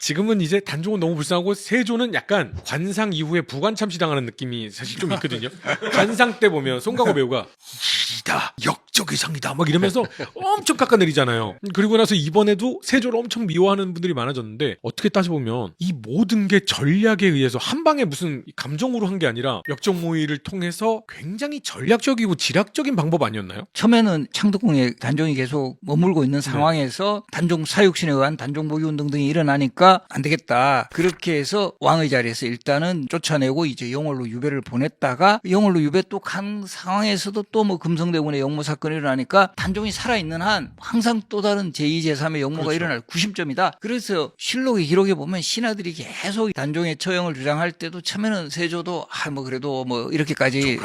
지금은 이제 단종은 너무 불쌍하고 세조는 약간 관상 이후에 부관 참시당하는 느낌이 사실 좀 있거든요. 관상 때 보면 송강호 배우가 일이다 역적의 상이다 막 이러면서 엄청 깎아내리잖아요. 그리고 나서 이번에도 세조를 엄청 미워하는 분들이 많아졌는데 어떻게 따져보면 이 모든 게 전략에 의해서 한 방에 무슨 감정으로 한 게 아니라 역적모의를 통해서 굉장히 전략적이고 지략적인 방법 아니었나요? 처음에는 창덕궁에 단종이 계속 머물고 있는 상황에서 단종 사육신에 의한 단종보기 운동 등이 일어나니까 안 되겠다. 그렇게 해서 왕의 자리에서 일단은 쫓아내고 이제 영월로 유배를 보냈다가 영월로 유배 또 간 상황에서도 또 뭐 금성대군의 역모 사건이 일어나니까 단종이 살아있는 한 항상 또 다른 제2, 제3의 역모가 그렇죠. 일어날 구심점이다. 그래서 실록의 기록에 보면 신하들이 계속 단종의 처형을 주장할 때도 처음에는 세조도 뭐 그래도 뭐 이렇게까지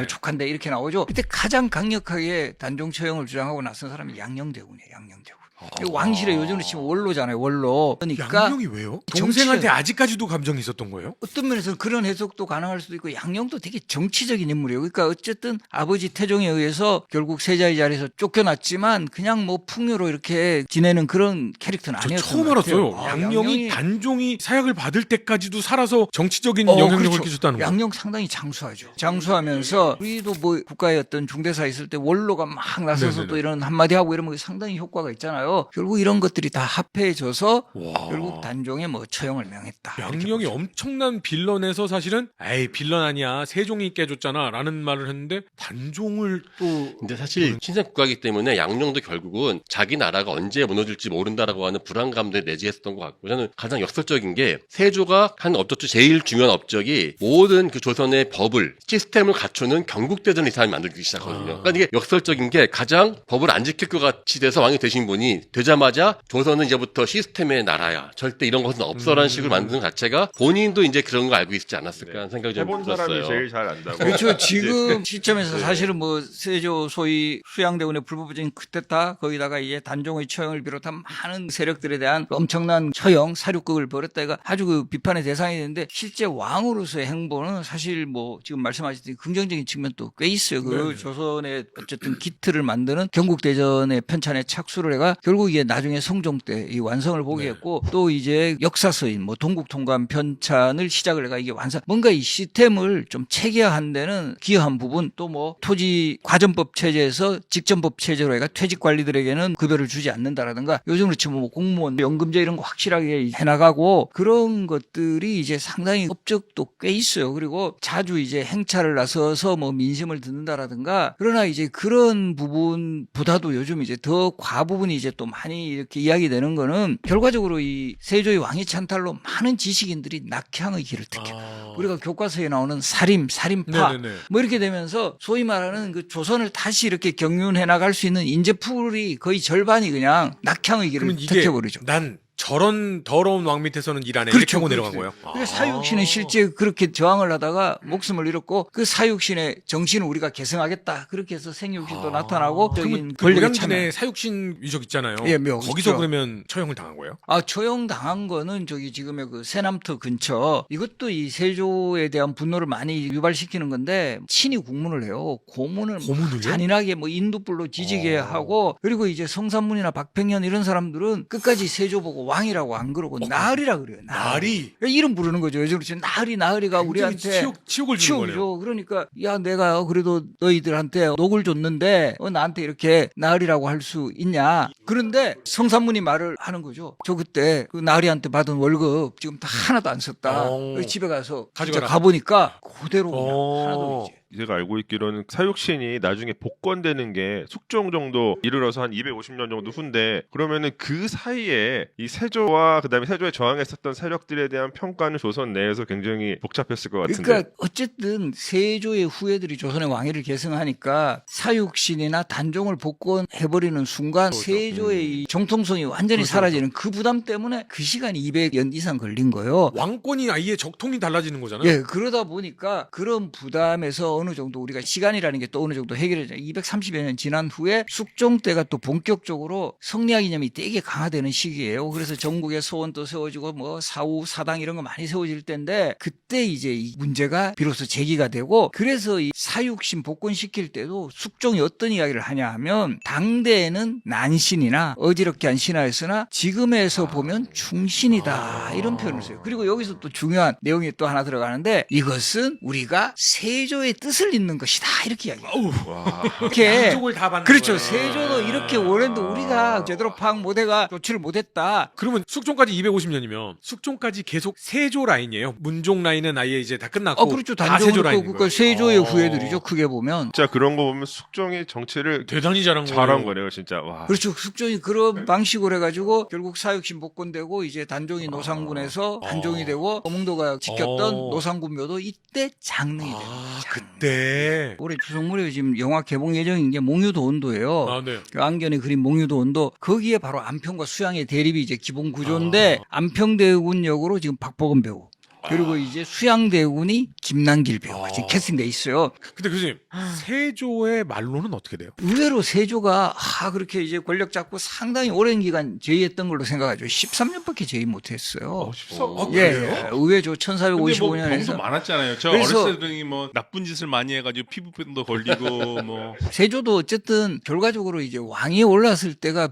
족한데 이렇게 나오죠. 그때 가장 강력하게 단종 처형을 주장하고 나선 사람이 양녕대군이에요. 양녕대군. 왕실의 요즘으로 치면 원로잖아요. 원로. 그러니까 양녕이 왜요? 동생한테 아직까지도 감정이 있었던 거예요? 어떤 면에서 그런 해석도 가능할 수도 있고 양녕도 되게 정치적인 인물이에요. 그러니까 어쨌든 아버지 태종에 의해서 결국 세자의 자리에서 쫓겨났지만 그냥 뭐 풍요로 이렇게 지내는 그런 캐릭터는 저 아니었던 처음 것 같아요. 알았어요. 양녕이 단종이 사약을 받을 때까지도 살아서 정치적인 영향력을 그렇죠. 끼쳤다는 거. 양녕 상당히 장수하죠. 장수하면서 우리도 뭐 국가의 어떤 중대사 있을 때 원로가 막 나서서 네네네. 또 이런 한마디 하고 이러면 상당히 효과가 있잖아요. 결국 이런 것들이 다 합해져서 와. 결국 단종에 뭐 처형을 명했다. 양녕이 엄청난 빌런에서 사실은 에이 빌런 아니야 세종이 깨줬잖아 라는 말을 했는데 단종을 또 근데 사실 신생 국가이기 때문에 양녕도 결국은 자기 나라가 언제 무너질지 모른다라고 하는 불안감도 내재했었던 것 같고 저는 가장 역설적인 게 세조가 한 업적 중 제일 중요한 업적이 모든 그 조선의 법을 시스템을 갖추는 경국대전을 이 사람이 만들기 시작하거든요. 그러니까 이게 역설적인 게 가장 법을 안 지킬 것 같이 돼서 왕이 되신 분이 되자마자 조선은 이제부터 시스템의 나라야. 절대 이런 것은 없어라는 식으로 만드는 것 자체가 본인도 이제 그런 거 알고 있지 않았을까 하는 생각이 좀 해본 들었어요. 사람이 제일 잘 안다고. 그렇죠. 지금 시점에서 사실은 뭐 세조 소위 수양대군의 불법적인 쿠데타 거기다가 이제 단종의 처형을 비롯한 많은 세력들에 대한 엄청난 처형 사륙극을 벌였다 이가 아주 그 비판의 대상이 되는데 실제 왕으로서의 행보는 사실 뭐 지금 말씀하셨듯이 긍정적인 측면도 꽤 있어요. 그 조선의 어쨌든 기틀을 만드는 경국대전의 편찬에 착수를 해가 결국 이게 나중에 성종 때 이 완성을 보게 했고 또 이제 역사서인 뭐 동국통감 편찬을 시작을 해가 이게 완성 뭔가 이 시스템을 좀 체계화한 데는 기여한 부분 또 뭐 토지 과전법 체제에서 직전법 체제로 해가 퇴직 관리들에게는 급여를 주지 않는다라든가 요즘으로 치면 뭐 공무원 연금제 이런 거 확실하게 해나가고 그런 것들이 이제 상당히 업적도 꽤 있어요. 그리고 자주 이제 행차를 나서서 뭐 민심을 듣는다라든가 그러나 이제 그런 부분보다도 요즘 이제 더 과부분이 이제 또 많이 이렇게 이야기되는 거는 결과적으로 이 세조의 왕위 찬탈로 많은 지식인들이 낙향의 길을 택했다. 우리가 교과서에 나오는 살인, 살인파 네네네. 뭐 이렇게 되면서 소위 말하는 그 조선을 다시 이렇게 경륜해 나갈 수 있는 인재풀이 거의 절반이 그냥 낙향의 길을 그러면 이게 택해버리죠. 난 저런 더러운 왕 밑에서는 일 안 해. 그렇죠, 이렇게 하고 그렇죠. 내려간 거예요. 그래서 사육신은 실제 그렇게 저항을 하다가 목숨을 잃었고 그 사육신의 정신을 우리가 계승하겠다. 그렇게 해서 생육신도 나타나고 그러면 그 권력에 참여. 노량진에 사육신 유적 있잖아요. 예, 묘 거기서 있죠. 그러면 처형을 당한 거예요? 처형 당한 거는 저기 지금의 그 세남터 근처 이것도 이 세조에 대한 분노를 많이 유발시키는 건데 친히 국문을 해요. 고문을요? 잔인하게 뭐 인두불로 지지게 하고 그리고 이제 성삼문이나 박평년 이런 사람들은 끝까지 세조 보고 왕이라고 안 그러고 나으리라 그래요. 나으리? 이름 부르는 거죠. 요즘 그렇지. 나으리가 우리한테 치욕을 주는 거네요. 치욕이죠. 그러니까 야 내가 그래도 너희들한테 녹을 줬는데 나한테 이렇게 나으리라고 할 수 있냐. 그런데 성삼문이 말을 하는 거죠. 저 그때 그 나으리한테 받은 월급 지금 다 하나도 안 썼다. 집에 가서 진짜 가져가라. 가보니까 그대로 그냥 하나도 이제. 제가 알고 있기로는 사육신이 나중에 복권되는 게 숙종 정도 이르러서 한 250년 정도 후인데 그러면은 그 사이에 이 세조와 그다음에 세조에 저항했었던 세력들에 대한 평가는 조선 내에서 굉장히 복잡했을 것 같은데. 그러니까 어쨌든 세조의 후예들이 조선의 왕위를 계승하니까 사육신이나 단종을 복권해버리는 순간 세조의 이 정통성이 완전히 사라지는 그 부담 때문에 그 시간이 200년 이상 걸린 거예요. 왕권이 아예 적통이 달라지는 거잖아요. 예, 그러다 보니까 그런 부담에서 어느 정도 우리가 시간이라는 게 또 어느 정도 해결해져 230여 년 지난 후에 숙종 때가 또 본격적으로 성리학 이념이 되게 강화되는 시기예요. 그래서 전국에 소원도 세워지고 뭐 사우 사당 이런 거 많이 세워질 때인데 그때 이제 이 문제가 비로소 제기가 되고 그래서 이 사육신 복권시킬 때도 숙종이 어떤 이야기를 하냐 하면 당대에는 난신이나 어지럽게 한 신하였으나 지금에서 보면 충신이다 이런 표현을 써요. 그리고 여기서 또 중요한 내용이 또 하나 들어가는데 이것은 우리가 세조의 뜻을 잇는 것이다 이렇게 이야기해요. 와. 이렇게 양쪽을 다 받는 그렇죠. 거예요. 세조도 이렇게 원했는데 우리가 제대로 파악 못해가 조치를 못했다. 그러면 숙종까지 250년이면 숙종까지 계속 세조 라인이에요. 문종 라인은 아예 이제 다 끝났고 그렇죠. 다 세조 단종으로 라인인 그 거예요. 세조의 후예들이죠. 크게 보면. 진짜 그런 거 보면 숙종이 정치를 대단히 잘한 거예요. 잘한 거네요, 진짜. 와. 그렇죠. 숙종이 그런 방식으로 해가지고 결국 사육신 복권되고 이제 단종이 노상군에서 단종이 되고 어몽도가 지켰던 노상군 묘도 이때 장릉이 됩니다. 아, 장릉. 그때. 올해 추석 무렵에 지금 영화 개봉 예정인 게 몽유도 온도예요. 아, 네. 그 안견이 그린 몽유도 온도 거기에 바로 안평과 수양의 대립이 이제 기본 구조인데 안평대군 역으로 지금 박보검 배우 그리고 이제 수양대군이 김남길 배우가 지금 캐스팅돼 있어요. 근데 교수님, 세조의 말로는 어떻게 돼요? 의외로 세조가 그렇게 이제 권력 잡고 상당히 오랜 기간 제위했던 걸로 생각하죠. 13년밖에 제위 못했어요. 13? 예, 의외죠. 근데 뭐 병도 1455년에서 많았잖아요. 저 그래서- 어렸을 때는 뭐 나쁜 짓을 많이 해가지고 피부병도 걸리고 뭐 세조도 어쨌든 결과적으로 이제 왕이 올랐을 때가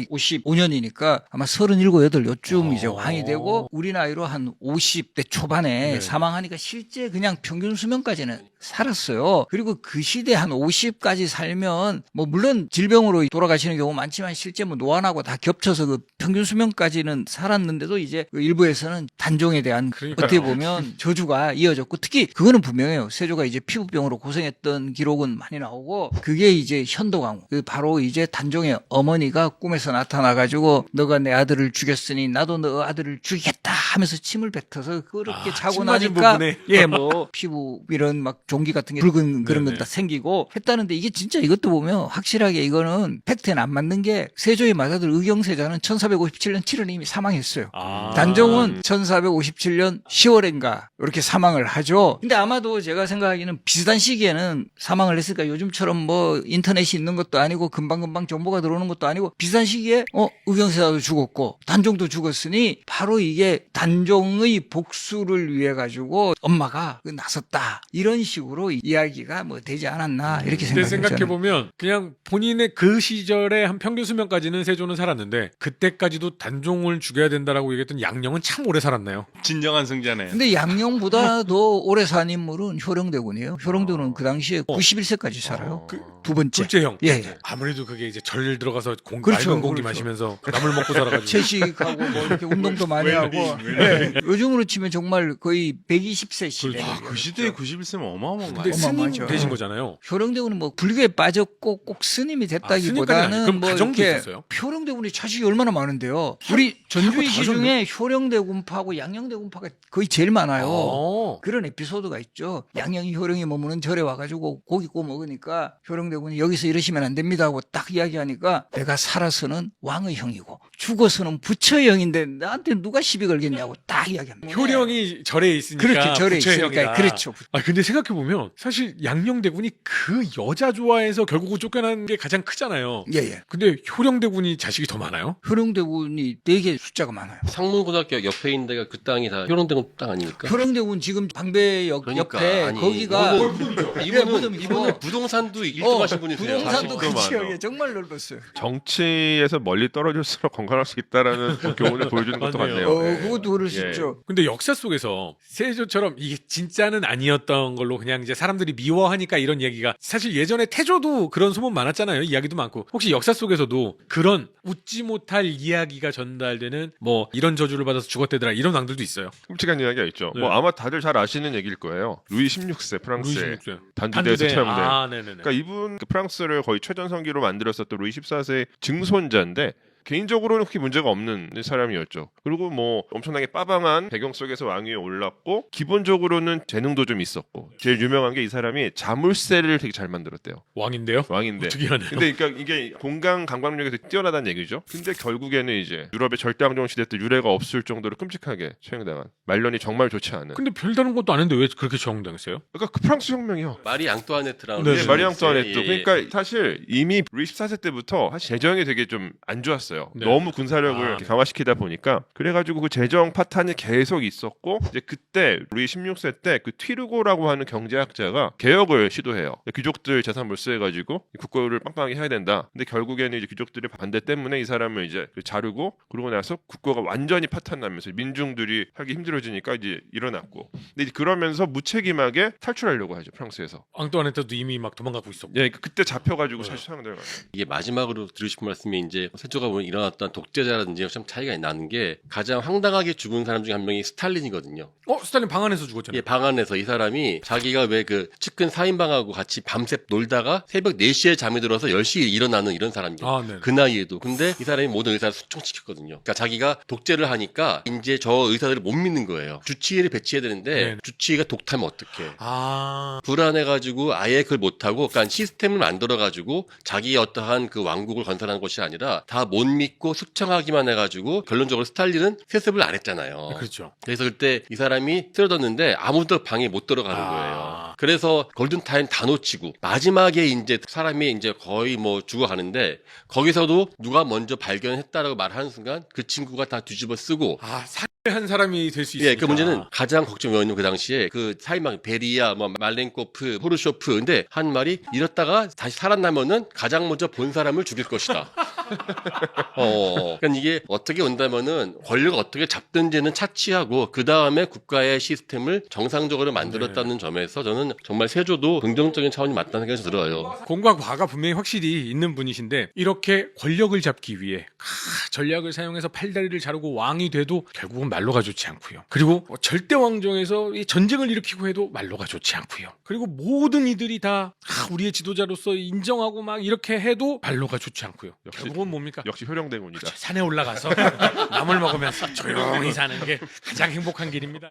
1455년이니까 아마 37, 8 요쯤 이제 왕이 되고 우리 나이로 한 50대 초반에 네. 사망하니까 실제 그냥 평균 수명까지는 살았어요. 그리고 그 시대 한 50까지 살면 뭐 물론 질병으로 돌아가시는 경우 많지만 실제 뭐 노안하고 다 겹쳐서 그 평균 수명까지는 살았는데도 이제 그 일부에서는 단종에 대한 그러니까요. 어떻게 보면 저주가 이어졌고 특히 그거는 분명해요. 세조가 이제 피부병으로 고생했던 기록은 많이 나오고 그게 이제 현도광 그 바로 이제 단종의 어머니가 꿈에서 나타나가지고 너가 내 아들을 죽였으니 나도 너 아들을 죽이겠다 하면서 침을 뱉어서 그렇게 자고 침 맞은 나니까 부분에. 예 뭐 피부 이런 막 종기 같은 게 붉은 그런 건 네네. 다 생기고 했다는데 이게 진짜 이것도 보면 확실하게 이거는 팩트에는 안 맞는 게 세조의 맏아들 의경세자는 1457년 7월에 이미 사망했어요. 아. 단종은 1457년 10월인가 이렇게 사망을 하죠. 근데 아마도 제가 생각하기에는 비슷한 시기에는 사망을 했으니까 요즘처럼 뭐 인터넷이 있는 것도 아니고 금방금방 정보가 들어오는 것도 아니고 비슷한 시기에 의경세자도 죽었고 단종도 죽었으니 바로 이게 단종의 복수를 위해 가지고 엄마가 나섰다 이런 식으로 이야기가 뭐 되지 않았나 이렇게 근데 생각해요. 생각해 보면 그냥 본인의 그 시절에 한 평균 수명까지는 세조는 살았는데 그때까지도 단종을 죽여야 된다라고 얘기했던 양령은 참 오래 살았나요? 진정한 승자네. 근데 양령보다도 오래 산 인물은 효령대군이에요. 효령대군은 그 당시에 91세까지 살아요. 두 번째. 둘째 형. 예. 아무래도 그게 이제 절 들어가서 그렇죠, 맑은 공기 그렇죠. 마시면서 나물 먹고 살아가지고. 채식하고 뭐 이렇게 운동도 많이 하고 예. 요즘으로 치면 정말 거의 120세 시대. 그렇죠. 그 시대에 91세면 어마어마한 거 근데 아니에요? 스님 어마어마하죠. 되신 거잖아요. 효령대군은 뭐 불교에 빠졌고 꼭 스님이 스님까지는 아니에요. 됐다기보다는 그럼 뭐 가정도 이렇게 있었어요? 효령대군이 자식이 얼마나 많은데요. 우리 전주의 시 가졌네. 중에 효령대군파하고 양령대군파가 거의 제일 많아요. 어. 그런 에피소드가 있죠. 양령이 효령이 머무는 절에 와가지고 고기 구워 먹으니까 효령대군이 여기서 이러시면 안 됩니다 하고 딱 이야기하니까 내가 살아서는 왕의 형이고 죽어서는 부처의 형인데 나한테 누가 시비 걸겠냐고 딱 이야기합니다. 효령이 절에 있으니까 그렇게 절에 부처의 있으니까 형이다. 그렇죠. 아 근데 생각해 보면 사실 양령대군이 그 여자 좋아해서 결국은 쫓겨난 게 가장 크잖아요. 예예. 근데 효령대군이 자식이 더 많아요? 효령대군이 되게 숫자가 많아요. 상문고등학교 옆에 있는 데가 그 땅이 다 효령대군 땅 아닙니까? 효령대군 지금 방배역 그러니까, 옆에 아니, 거기가 이분은 부동산도 1등 하신 분이세요. 부동산도 그 40도 지역에 많아. 정말 넓었어요. 정치에서 멀리 떨어질수록 건강할 수 있다라는 교훈을 보여주는 것도 맞네요. 같네요. 예. 그것도 그럴 수 예. 있죠. 근데 역사 속에서 세조처럼 이게 진짜는 아니었던 걸로 그냥 이제 사람들이 미워하니까 이런 얘기가 사실 예전에 태조도 그런 소문 많았잖아요. 이야기도 많고. 혹시 역사 속에서도 그런 웃지 못할 이야기가 전달되는 뭐 이런 저주를 받아서 죽었대더라 이런 왕들도 있어요. 끔찍한 이야기가 있죠. 네. 뭐 아마 다들 잘 아시는 얘기일 거예요. 루이 16세 프랑스의 루이 16세. 단두대에서 처형된. 아, 네네네. 그러니까 이분 그 프랑스를 거의 최전성기로 만들었었던 루이 14세의 증손자인데 개인적으로는 그렇게 문제가 없는 사람이었죠. 그리고 뭐 엄청나게 빠방한 배경 속에서 왕위에 올랐고 기본적으로는 재능도 좀 있었고 제일 유명한 게 이 사람이 자물쇠를 되게 잘 만들었대요. 왕인데요? 왕인데. 어떻게 하나요? 근데 그러니까 이게 공간 강박력이 되게 뛰어나다는 얘기죠. 근데 결국에는 이제 유럽의 절대왕정 시대 때 유례가 없을 정도로 끔찍하게 처형당한 말년이 정말 좋지 않은. 근데 별다른 것도 안 했는데 왜 그렇게 처형당했어요? 그러니까 그 프랑스 혁명이요. 마리 앙뚜아네트라는 네, 네, 마리 앙뚜아네트. 예, 예. 그러니까 사실 이미 루이 14세 때부터 사실 재정이 되게 좀 안 좋았어요. 네. 너무 군사력을 아, 이렇게 네. 강화시키다 보니까 그래가지고 그 재정 파탄이 계속 있었고 이제 그때 루이 16세 때 그 튀르고라고 하는 경제학자가 개혁을 시도해요. 귀족들 재산 몰수해가지고 국고를 빵빵하게 해야 된다. 근데 결국에는 이제 귀족들의 반대 때문에 이 사람을 이제 자르고 그러고 나서 국고가 완전히 파탄나면서 민중들이 살기 힘들어지니까 이제 일어났고. 근데 이제 그러면서 무책임하게 탈출하려고 하죠 프랑스에서. 앙뚜아네트도 이미 막 도망가고 있었고. 예, 그러니까 그때 잡혀가지고 네. 사실 처형당한 거예요. 이게 마지막으로 드리고 싶은 말씀이 이제 세조가 보면 일어났던 독재자라든지 참 차이가 나는 게 가장 황당하게 죽은 사람 중에 한 명이 스탈린이거든요. 스탈린 방 안에서 죽었잖아요. 예, 방 안에서 이 사람이 자기가 왜 그 측근 4인방하고 같이 밤새 놀다가 새벽 4시에 잠이 들어서 10시에 일어나는 이런 사람이에요. 아, 네. 그 나이에도. 근데 이 사람이 모든 의사를 숙청시켰거든요. 그러니까 자기가 독재를 하니까 이제 저 의사들을 못 믿는 거예요. 주치의를 배치해야 되는데 네. 주치의가 독타면 어떡해. 아, 불안해가지고 아예 그걸 못하고, 그러니까 시스템을 만들어가지고 자기의 어떠한 그 왕국을 건설하는 것이 아니라 다 못 믿고 숙청하기만 해가지고 결론적으로 스탈린은 세습을 안 했잖아요. 그렇죠. 그래서 그때 이 사람이 쓰러졌는데 아무도 방에 못 들어가는 아. 거예요. 그래서 골든타임 다 놓치고 마지막에 이제 사람이 이제 거의 뭐 죽어가는데 거기서도 누가 먼저 발견했다라고 말하는 순간 그 친구가 다 뒤집어 쓰고. 살해한 사람이 될 수 있으니까. 예, 그 문제는 가장 걱정이 뭐였냐면 그 당시에 그 사이망 베리아, 뭐 말렌코프, 호르쇼프, 근데 한 말이 이렇다가 다시 살아나면은 가장 먼저 본 사람을 죽일 것이다. 그러니까 이게 어떻게 온다면은 권력을 어떻게 잡든지는 차치하고 그 다음에 국가의 시스템을 정상적으로 만들었다는 점에서 저는 정말 세조도 긍정적인 차원이 맞다는 생각이 들어요. 공과 과가 분명히 확실히 있는 분이신데 이렇게 권력을 잡기 위해 전략을 사용해서 팔다리를 자르고 왕이 돼도 결국은 말로가 좋지 않고요. 그리고 절대 왕정에서 이 전쟁을 일으키고 해도 말로가 좋지 않고요. 그리고 모든 이들이 다 우리의 지도자로서 인정하고 막 이렇게 해도 말로가 좋지 않고요. 역시- 결국은 뭡니까? 역시 효령대군이다. 산에 올라가서 나물 먹으면서 조용히 사는 게 가장 행복한 길입니다.